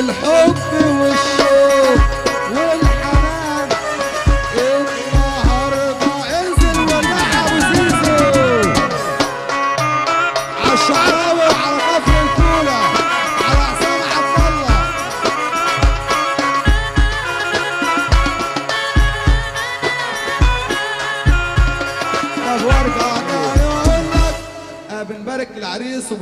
بالحب والشوق والحنان النهارده انزل ولعها ابو زيزو على الشعراوي وعلى كفر الكولا على عصام عبد الله. طب وارجع تاني واقول لك بنبارك العريس